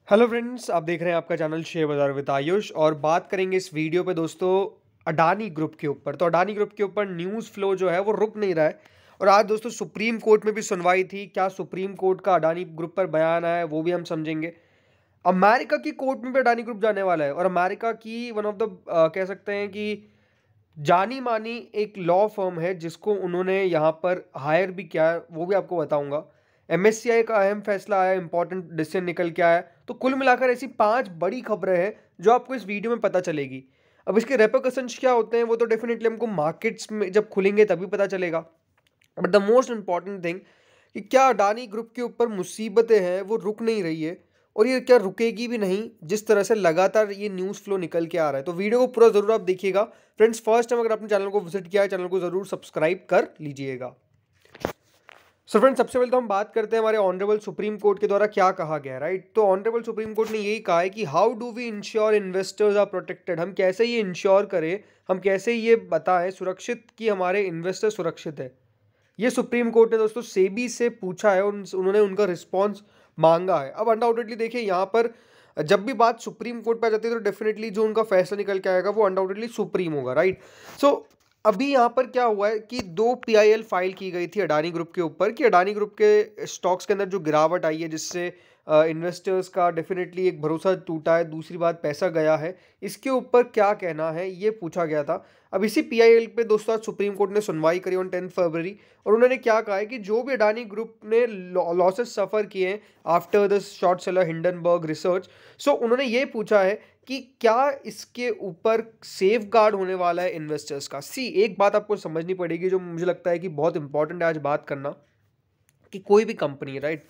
Hello friends, आप देख रहे हैं आपका चैनल शेयर बाजार विद आयुष और बात करेंगे इस वीडियो पे दोस्तों अडानी ग्रुप के ऊपर। तो अडानी ग्रुप के ऊपर न्यूज़ फ्लो जो है वो रुक नहीं रहा है और आज दोस्तों सुप्रीम कोर्ट में भी सुनवाई थी। क्या सुप्रीम कोर्ट का अडानी ग्रुप पर बयान आया है वो भी हम समझेंगे। अमेरिका की कोर्ट में भी अडानी ग्रुप जाने वाला है और अमेरिका की वन ऑफ द कह सकते हैं कि जानी मानी एक लॉ फर्म है जिसको उन्होंने यहाँ पर हायर भी किया है, वो भी आपको बताऊंगा। एमएससीआई का अहम फैसला आया, इंपॉर्टेंट डिसीजन निकल के आया। तो कुल मिलाकर ऐसी 5 बड़ी खबरें हैं जो आपको इस वीडियो में पता चलेगी। अब इसके रेperकशंस क्या होते हैं वो तो डेफिनेटली हमको मार्केट्स में जब खुलेंगे तभी पता चलेगा। But the most important thing कि क्या अडानी ग्रुप के ऊपर मुसीबतें हैं वो रुक नहीं रही है और ये क्या रुकेगी भी नहीं, जिस तरह से लगातार ये न्यूज़ फ्लो निकल के आ रहा है। तो वीडियो को पूरा जरूर आप देखिएगा फ्रेंड्स। फर्स्ट टाइम अगर आपने चैनल को विजिट किया है, चैनल को जरूर सब्सक्राइब कर लीजिएगा। सो फ्रेंड्स, सबसे पहले तो हम बात करते हैं हमारे ऑनरेबल सुप्रीम कोर्ट के द्वारा क्या कहा गया, राइट। तो ऑनरेबल सुप्रीम कोर्ट ने यही कहा है कि how do we ensure investors are protected. हम कैसे ये इंश्योर करें, हम कैसे ये बताएं सुरक्षित कि हमारे इन्वेस्टर सुरक्षित है। ये सुप्रीम कोर्ट ने दोस्तों सेबी से पूछा है और उन्होंने उनका रिस्पॉन्स मांगा है। अब अनडाउटेडली देखिए, यहाँ पर जब भी बात सुप्रीम कोर्ट पे आ जाती है तो डेफिनेटली जो उनका फैसला निकल के आएगा वो अनडाउटेडली सुप्रीम होगा, राइट। सो अभी यहाँ पर क्या हुआ है कि 2 पीआईएल फाइल की गई थी अडानी ग्रुप के ऊपर कि अडानी ग्रुप के स्टॉक्स के अंदर जो गिरावट आई है जिससे इन्वेस्टर्स का डेफिनेटली एक भरोसा टूटा है, दूसरी बात पैसा गया है, इसके ऊपर क्या कहना है ये पूछा गया था। अब इसी पीआईएल पे दोस्तों आज सुप्रीम कोर्ट ने सुनवाई करी ऑन 10 फरवरी और उन्होंने क्या कहा है कि जो भी अडानी ग्रुप ने लॉसेस सफ़र किए हैं after the short seller Hindenburg research, so उन्होंने ये पूछा है कि क्या इसके ऊपर सेफ गार्ड होने वाला है इन्वेस्टर्स का। सी एक बात आपको समझनी पड़ेगी जो मुझे लगता है कि बहुत इंपॉर्टेंट है आज बात करना, कि कोई भी कंपनी, राइट,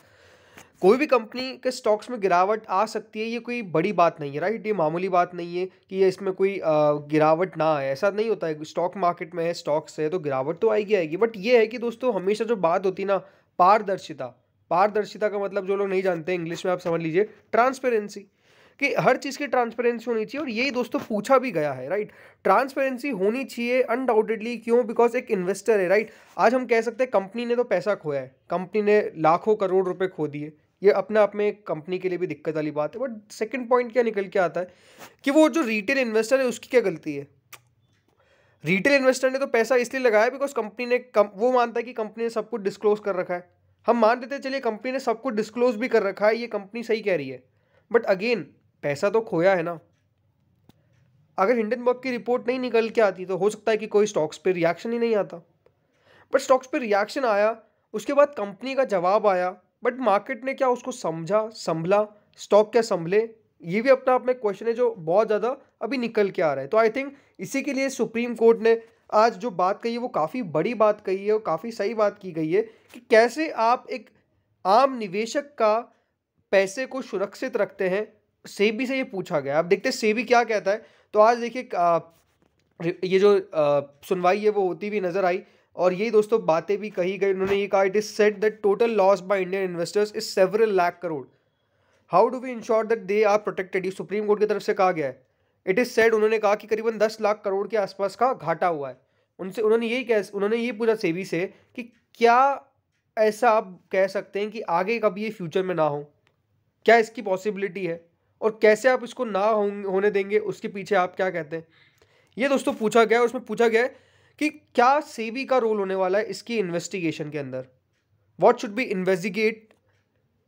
कोई भी कंपनी के स्टॉक्स में गिरावट आ सकती है। ये कोई बड़ी बात नहीं है, राइट। ये मामूली बात नहीं है कि ये इसमें कोई गिरावट ना आए, ऐसा नहीं होता है। स्टॉक मार्केट में है, स्टॉक्स है, तो गिरावट तो आएगी आएगी। बट ये है कि दोस्तों हमेशा जो बात होती है ना, पारदर्शिता। पारदर्शिता का मतलब जो लोग नहीं जानते इंग्लिश में आप समझ लीजिए ट्रांसपेरेंसी, कि हर चीज़ की ट्रांसपेरेंसी होनी चाहिए और यही दोस्तों पूछा भी गया है, राइट। ट्रांसपेरेंसी होनी चाहिए अनडाउटेडली, क्यों? बिकॉज एक इन्वेस्टर है, राइट। आज हम कह सकते हैं कंपनी ने तो पैसा खोया है, कंपनी ने लाखों करोड़ रुपए खो दिए, ये अपने आप में एक कंपनी के लिए भी दिक्कत वाली बात है। बट सेकंड पॉइंट क्या निकल के आता है कि वो जो रिटेल इन्वेस्टर है उसकी क्या गलती है। रिटेल इन्वेस्टर ने तो पैसा इसलिए लगाया बिकॉज कंपनी ने वो मानता है कि कंपनी ने सब कुछ डिस्क्लोज कर रखा है। हम मान देते हैं चलिए कंपनी ने सब कुछ डिस्क्लोज भी कर रखा है, ये कंपनी सही कह रही है। बट अगेन पैसा तो खोया है ना। अगर हिंडनबर्ग की रिपोर्ट नहीं निकल के आती तो हो सकता है कि कोई स्टॉक्स पे रिएक्शन ही नहीं आता। बट स्टॉक्स पे रिएक्शन आया, उसके बाद कंपनी का जवाब आया, बट मार्केट ने क्या उसको समझा, संभला, स्टॉक क्या संभले, ये भी अपना आप में क्वेश्चन है जो बहुत ज़्यादा अभी निकल के आ रहा है। तो आई थिंक इसी के लिए सुप्रीम कोर्ट ने आज जो बात कही है वो काफ़ी बड़ी बात कही है और काफ़ी सही बात की गई है कि कैसे आप एक आम निवेशक का पैसे को सुरक्षित रखते हैं। सेबी से ये पूछा गया, अब देखते हैं सेबी क्या कहता है। तो आज देखिए ये जो सुनवाई है वो होती हुई नजर आई और यही दोस्तों बातें भी कही गई। उन्होंने ये कहा, it is said that total loss by Indian investors is several lakh crore. How do we ensure that they are protected, ये सुप्रीम कोर्ट की तरफ से कहा गया है। इट इज सेड, उन्होंने कहा कि करीबन 10 लाख करोड़ के आसपास का घाटा हुआ है। उनसे उन्होंने ये पूछा सेबी से कि क्या ऐसा आप कह सकते हैं कि आगे कभी ये फ्यूचर में ना हो, क्या इसकी पॉसिबिलिटी है और कैसे आप इसको ना होने देंगे, उसके पीछे आप क्या कहते हैं। ये दोस्तों पूछा गया है। उसमें पूछा गया है कि क्या सेबी का रोल होने वाला है इसकी इन्वेस्टिगेशन के अंदर, what should be investigate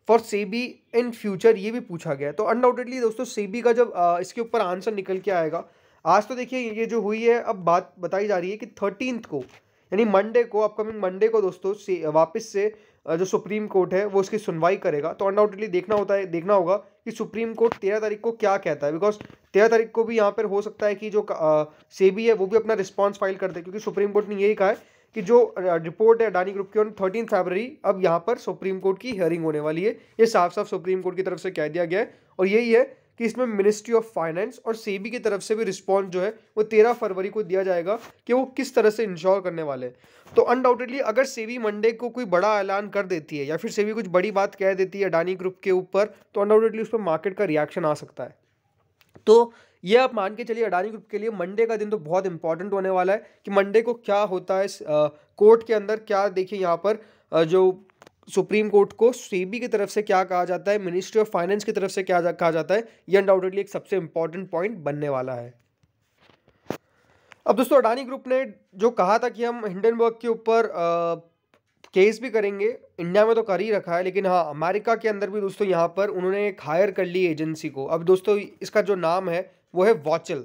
for SEBI in future, ये भी पूछा गया है। तो अनडाउटेडली दोस्तों सेबी का जब इसके ऊपर आंसर निकल के आएगा, आज तो देखिए ये जो हुई है, अब बात बताई जा रही है कि 13th को यानी मंडे को, अपकमिंग मंडे को दोस्तों से वापस से जो सुप्रीम कोर्ट है वो इसकी सुनवाई करेगा। तो अनडाउटेडली देखना होगा कि सुप्रीम कोर्ट 13 तारीख को क्या कहता है। बिकॉज 13 तारीख को भी यहाँ पर हो सकता है कि जो सेबी है वो भी अपना रिस्पॉन्स फाइल कर दे, क्योंकि सुप्रीम कोर्ट ने यही कहा है कि जो रिपोर्ट है अडानी ग्रुप की ऑन 13 फरवरी, अब यहाँ पर सुप्रीम कोर्ट की हियरिंग होने वाली है। ये साफ साफ सुप्रीम कोर्ट की तरफ से कह दिया गया है और यही है कि इसमें मिनिस्ट्री ऑफ फाइनेंस और सेबी की तरफ से भी रिस्पॉन्स जो है वो 13 फरवरी को दिया जाएगा कि वो किस तरह से इंश्योर करने वाले हैं। तो अनडाउटेडली अगर सेबी मंडे को कोई बड़ा ऐलान कर देती है या फिर सेबी कुछ बड़ी बात कह देती है अडानी ग्रुप के ऊपर, तो अनडाउटेडली उस पर मार्केट का रिएक्शन आ सकता है। तो ये आप मान के चलिए अडानी ग्रुप के लिए मंडे का दिन तो बहुत इंपॉर्टेंट होने वाला है कि मंडे को क्या होता है कोर्ट के अंदर। क्या देखिए यहाँ पर जो सुप्रीम कोर्ट को सेबी की तरफ से क्या कहा जाता है, मिनिस्ट्री ऑफ फाइनेंस की तरफ से क्या कहा जाता है, ये अनडाउटेडली एक सबसे इंपॉर्टेंट पॉइंट बनने वाला है। अब दोस्तों अडानी ग्रुप ने जो कहा था कि हम हिंडनबर्ग के ऊपर केस भी करेंगे, इंडिया में तो कर ही रखा है, लेकिन हाँ अमेरिका के अंदर भी दोस्तों यहाँ पर उन्होंने एक हायर कर ली एजेंसी को। अब दोस्तों इसका जो नाम है वो है वॉचल।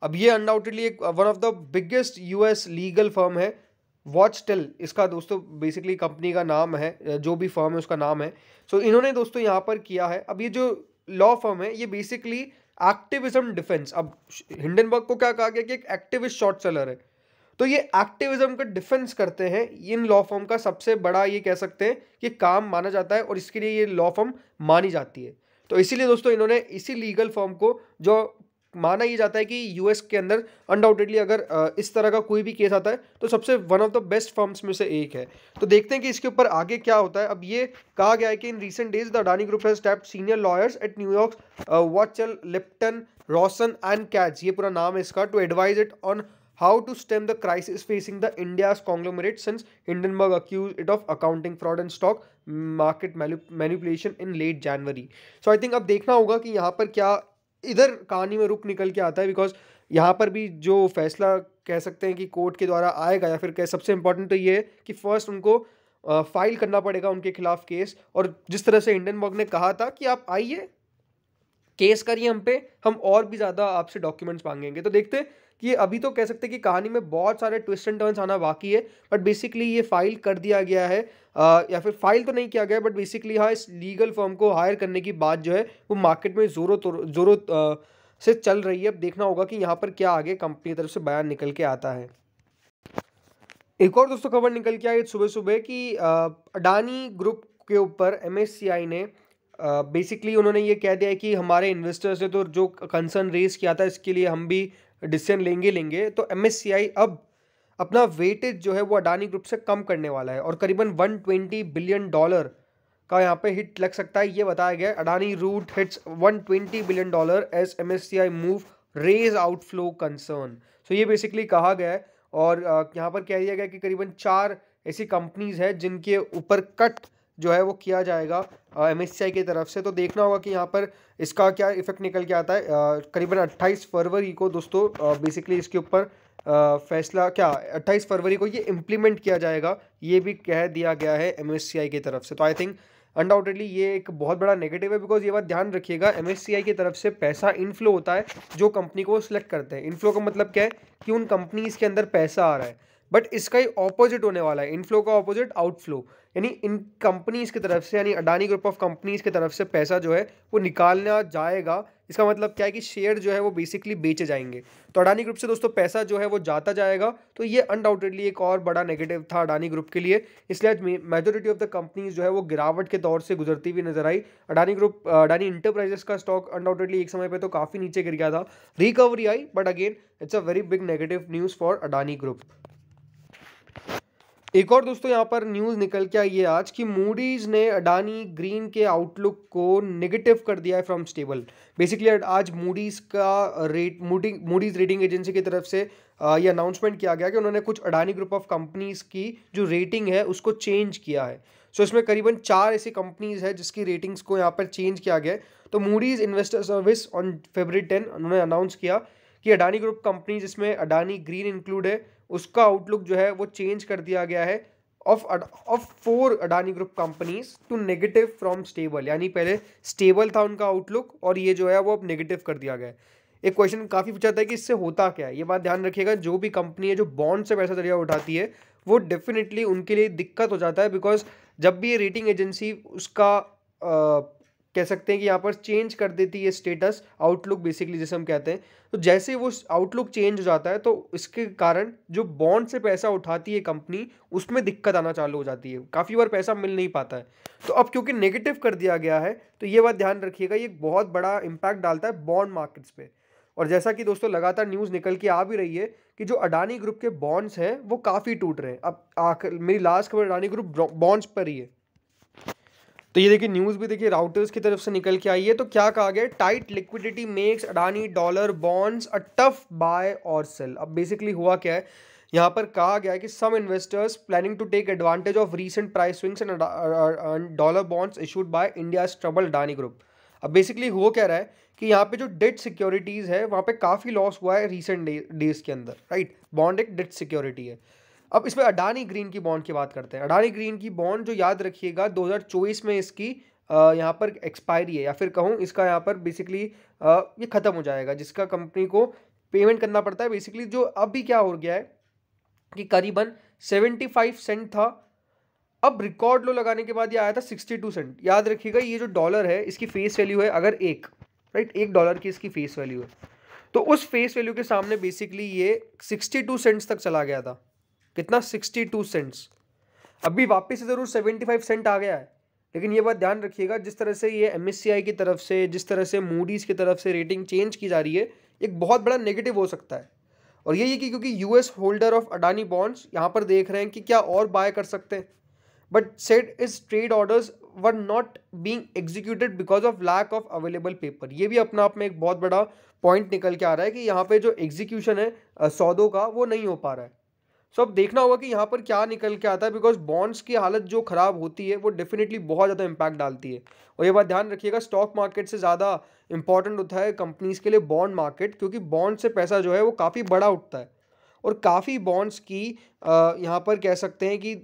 अब ये अनडाउटेडली एक one of the biggest US legal firm है, वॉचटेल इसका दोस्तों बेसिकली कंपनी का नाम है, जो भी फर्म है उसका नाम है। सो इन्होंने दोस्तों यहाँ पर किया है। अब ये जो लॉ फर्म है ये बेसिकली एक्टिविज्म डिफेंस, अब हिंडनबर्ग को क्या कहा गया कि एक एक्टिविस्ट शॉर्ट सेलर है, तो ये एक्टिविज्म का डिफेंस करते हैं। इन लॉ फर्म का सबसे बड़ा ये कह सकते हैं कि काम माना जाता है और इसके लिए ये लॉ फर्म मानी जाती है। तो इसीलिए दोस्तों इन्होंने इसी लीगल फर्म को, जो माना ये जाता है कि यूएस के अंदर अनडाउटेडली अगर इस तरह का कोई भी केस आता है तो सबसे one of the best firms में से एक है। तो देखते हैं कि इसके ऊपर आगे क्या होता है। अब ये कहा गया है कि in recent days the Adani group has tapped senior lawyers at New York Wachtell, Lipton, Rosen and Katz, ये पूरा नाम है इसका, to advise it on how to stem the crisis facing the India's conglomerate since Hindenburg accused it of accounting fraud and stock market manipulation in late January. So I think अब देखना होगा कि यहाँ पर क्या इधर कहानी में रुक निकल के आता है, बिकॉज यहाँ पर भी जो फैसला कह सकते हैं कि कोर्ट के द्वारा आएगा, या फिर सबसे इंपॉर्टेंट तो ये है कि फर्स्ट उनको फाइल करना पड़ेगा उनके खिलाफ केस। और जिस तरह से हिंडनबर्ग ने कहा था कि आप आइए केस करिए हम पे, हम और भी ज़्यादा आपसे डॉक्यूमेंट्स मांगेंगे। तो देखते हैं कि अभी तो कह सकते हैं कि कहानी में बहुत सारे ट्विस्ट एंड टर्न्स आना बाकी है, बट बेसिकली ये फाइल कर दिया गया है, या फिर फाइल तो नहीं किया गया, बट बेसिकली हाँ इस लीगल फर्म को हायर करने की बात जो है वो मार्केट में जोरों से चल रही है। अब देखना होगा कि यहाँ पर क्या आगे कंपनी की तरफ से बयान निकल के आता है। एक और दोस्तों खबर निकल के आई सुबह सुबह कि अडानी ग्रुप के ऊपर एमएससीआई ने बेसिकली उन्होंने ये कह दिया है कि हमारे इन्वेस्टर्स ने तो जो कंसर्न रेज किया था इसके लिए हम भी डिसीजन लेंगे। तो एमएससीआई अब अपना वेटेज जो है वो अडानी ग्रुप से कम करने वाला है और करीबन $120 बिलियन का यहाँ पे हिट लग सकता है, ये बताया गया। Adani rout hits $120 billion as MSCI move raise outflow concern. So ये बेसिकली कहा गया है और यहाँ पर कह दिया गया कि करीबन 4 ऐसी कंपनीज है जिनके ऊपर कट जो है वो किया जाएगा एमएससीआई की तरफ से। तो देखना होगा कि यहाँ पर इसका क्या इफेक्ट निकल के आता है। करीबन 28 फरवरी को दोस्तों बेसिकली इसके ऊपर फैसला, क्या 28 फरवरी को ये इम्प्लीमेंट किया जाएगा, ये भी कह दिया गया है एमएससीआई की तरफ से। तो आई थिंक अनडाउटेडली ये एक बहुत बड़ा नेगेटिव है, बिकॉज ये बात ध्यान रखिएगा एमएससीआई की तरफ से पैसा इनफ्लो होता है जो कंपनी को सिलेक्ट करते हैं। इनफ्लो का मतलब क्या है कि उन कंपनीज के अंदर पैसा आ रहा है, बट इसका ही ऑपोजिट होने वाला है। इनफ्लो का ऑपोजिट आउटफ्लो, यानी इन कंपनीज की तरफ से, यानी अडानी ग्रुप ऑफ कंपनीज की तरफ से पैसा जो है वो निकालना जाएगा। इसका मतलब क्या है कि शेयर जो है वो बेसिकली बेचे जाएंगे। तो अडानी ग्रुप से दोस्तों पैसा जो है वो जाता जाएगा। तो ये अनडाउटेडली एक और बड़ा नेगेटिव था अडानी ग्रुप के लिए, इसलिए आज मेजोरिटी ऑफ द कंपनीज जो है वो गिरावट के दौर से गुजरती हुई नजर आई। अडानी इंटरप्राइजेस का स्टॉक अनडाउटेडली एक समय पे तो काफ़ी नीचे गिर गया था, recovery I, but again it's a very big negative news for Adani group. एक और दोस्तों यहाँ पर न्यूज़ निकल के आई है आज कि मूडीज ने अडानी ग्रीन के आउटलुक को नेगेटिव कर दिया है फ्रॉम स्टेबल। बेसिकली आज मूडीज का मूडीज रेटिंग एजेंसी की तरफ से ये अनाउंसमेंट किया गया कि उन्होंने कुछ अडानी ग्रुप ऑफ कंपनीज की जो रेटिंग है उसको चेंज किया है। सो इसमें करीबन 4 ऐसी कंपनीज है जिसकी रेटिंग्स को यहाँ पर चेंज किया गया है। तो Moody's investor service on February 10 उन्होंने अनाउंस किया कि अडानी ग्रुप कंपनी जिसमें अडानी ग्रीन इंक्लूड है उसका आउटलुक जो है वो चेंज कर दिया गया है of 4 Adani group companies to negative from stable. यानी पहले स्टेबल था उनका आउटलुक और ये जो है वो अब नेगेटिव कर दिया गया है। एक क्वेश्चन काफ़ी पूछा था कि इससे होता क्या है, ये बात ध्यान रखिएगा। जो भी कंपनी है जो बॉन्ड से पैसा जरिया उठाती है वो डेफिनेटली उनके लिए दिक्कत हो जाता है, बिकॉज जब भी ये रेटिंग एजेंसी उसका कह सकते हैं कि यहाँ पर चेंज कर देती है स्टेटस, आउटलुक बेसिकली जैसे हम कहते हैं, तो जैसे वो आउटलुक चेंज हो जाता है तो इसके कारण जो बॉन्ड से पैसा उठाती है कंपनी उसमें दिक्कत आना चालू हो जाती है, काफ़ी बार पैसा मिल नहीं पाता है। तो अब क्योंकि नेगेटिव कर दिया गया है तो ये बात ध्यान रखिएगा, ये बहुत बड़ा इंपैक्ट डालता है बॉन्ड मार्केट्स पे। और जैसा कि दोस्तों लगातार न्यूज़ निकल के आ भी रही है कि जो अडानी ग्रुप के बॉन्ड्स हैं वो काफ़ी टूट रहे हैं। अब मेरी लास्ट खबर अडानी ग्रुप बॉन्ड्स पर ही है। तो ये देखिए न्यूज़ भी देखिए राउटर्स की तरफ से निकल के आई है। तो क्या कहा गया, tight liquidity makes Adani dollar bonds a tough buy और सेल। अब बेसिकली हुआ क्या है यहाँ पर कहा गया है कि some investors planning to take advantage of recent price swings and dollar bonds issued by India's trouble Adani group. अब बेसिकली हो क्या रहा है कि यहाँ पे जो डेट सिक्योरिटीज़ है वहाँ पे काफ़ी लॉस हुआ है रिसेंट डेज के अंदर, राइट। बॉन्ड एक डेट सिक्योरिटी है। अब इसमें अडानी ग्रीन की बॉन्ड की बात करते हैं। अडानी ग्रीन की बॉन्ड जो याद रखिएगा 2024 में इसकी यहाँ पर एक्सपायरी है, या फिर कहूँ इसका यहाँ पर बेसिकली ये ख़त्म हो जाएगा, जिसका कंपनी को पेमेंट करना पड़ता है। बेसिकली जो अभी क्या हो गया है कि करीबन 75 सेंट था, अब रिकॉर्ड लो लगाने के बाद ये आया था 62 सेंट। याद रखिएगा ये जो डॉलर है इसकी फेस वैल्यू है अगर एक, राइट, $1 की इसकी फेस वैल्यू है, तो उस फेस वैल्यू के सामने बेसिकली ये 62 सेंट्स तक चला गया था। कितना? 62 सेंट्स। अभी वापस से ज़रूर 75 सेंट आ गया है, लेकिन ये बात ध्यान रखिएगा जिस तरह से ये MSCI की तरफ से, जिस तरह से मूडीज़ की तरफ से रेटिंग चेंज की जा रही है, एक बहुत बड़ा नेगेटिव हो सकता है। और यही है कि क्योंकि US holder of Adani bonds यहाँ पर देख रहे हैं कि क्या और बाय कर सकते हैं, but said is trade orders were not being executed because of lack of available paper. ये भी अपने आप में एक बहुत बड़ा पॉइंट निकल के आ रहा है कि यहाँ पे जो एग्जीक्यूशन है सौदों का वो नहीं हो पा रहा है। सो अब देखना होगा कि यहाँ पर क्या निकल के आता है, बिकॉज बॉन्ड्स की हालत जो ख़राब होती है वो डेफिनेटली बहुत ज़्यादा इम्पैक्ट डालती है। और ये बात ध्यान रखिएगा, स्टॉक मार्केट से ज़्यादा इंपॉर्टेंट होता है कंपनीज़ के लिए बॉन्ड मार्केट, क्योंकि बॉन्ड से पैसा जो है वो काफ़ी बड़ा उठता है। और काफ़ी बॉन्ड्स की यहाँ पर कह सकते हैं कि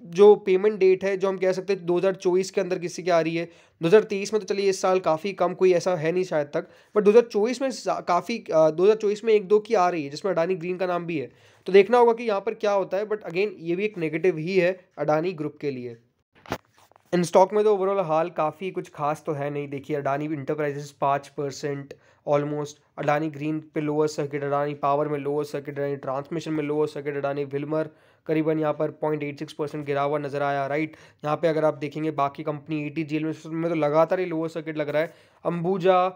जो पेमेंट डेट है, जो हम कह सकते हैं 2024 के अंदर किसी की आ रही है। 2023 में तो चलिए इस साल काफ़ी कम, कोई ऐसा है नहीं शायद तक, बट 2024 में काफ़ी 2024 में 1-2 की आ रही है, जिसमें अडानी ग्रीन का नाम भी है। तो देखना होगा कि यहाँ पर क्या होता है, बट अगेन ये भी एक नेगेटिव ही है अडानी ग्रुप के लिए। इन स्टॉक में तो ओवरऑल हाल काफ़ी कुछ खास तो है नहीं। देखिए Adani enterprises 5% almost, Adani green पे लोअर सर्किट, अडानी पावर में लोअर सर्किट, अडानी ट्रांसमिशन में लोअर सर्किट, अडानी विल्मर करीबन यहाँ पर 0.86% गिरा हुआ नजर आया, राइट। यहाँ पे अगर आप देखेंगे बाकी कंपनी ATGL में तो लगातार ही लोअर सर्किट लग रहा है। अंबुजा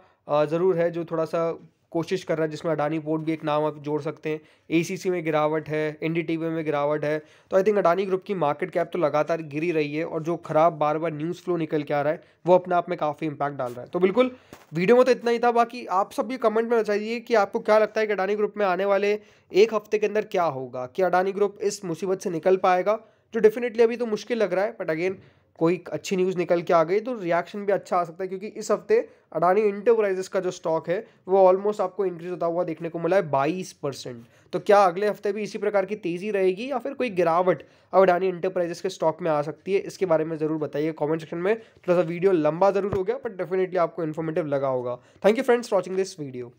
ज़रूर है जो थोड़ा सा कोशिश कर रहा है, जिसमें अडानी पोर्ट भी एक नाम आप जोड़ सकते हैं। ACC में गिरावट है, NDTV में गिरावट है। तो आई थिंक अडानी ग्रुप की मार्केट कैप तो लगातार गिरी रही है, और जो खराब बार बार न्यूज़ फ्लो निकल के आ रहा है वो अपने आप में काफ़ी इंपैक्ट डाल रहा है। तो बिल्कुल वीडियो में तो इतना ही था। बाकी आप सब भी कमेंट में बताइए कि आपको क्या लगता है कि अडानी ग्रुप में आने वाले एक हफ्ते के अंदर क्या होगा, कि अडानी ग्रुप इस मुसीबत से निकल पाएगा, जो डेफिनेटली अभी तो मुश्किल लग रहा है, बट अगेन कोई अच्छी न्यूज़ निकल के आ गई तो रिएक्शन भी अच्छा आ सकता है। क्योंकि इस हफ्ते अडानी इंटरप्राइजेस का जो स्टॉक है वो ऑलमोस्ट आपको इंक्रीज होता हुआ देखने को मिला है 22%। तो क्या अगले हफ्ते भी इसी प्रकार की तेज़ी रहेगी, या फिर कोई गिरावट अब अडानी इंटरप्राइजेस के स्टॉक में आ सकती है? इसके बारे में ज़रूर बताइए कमेंट सेक्शन में। थोड़ा सा वीडियो लंबा ज़रूर हो गया, बट डेफिनेटली आपको इन्फॉर्मेटिव लगा होगा। Thank you friends for watching this video.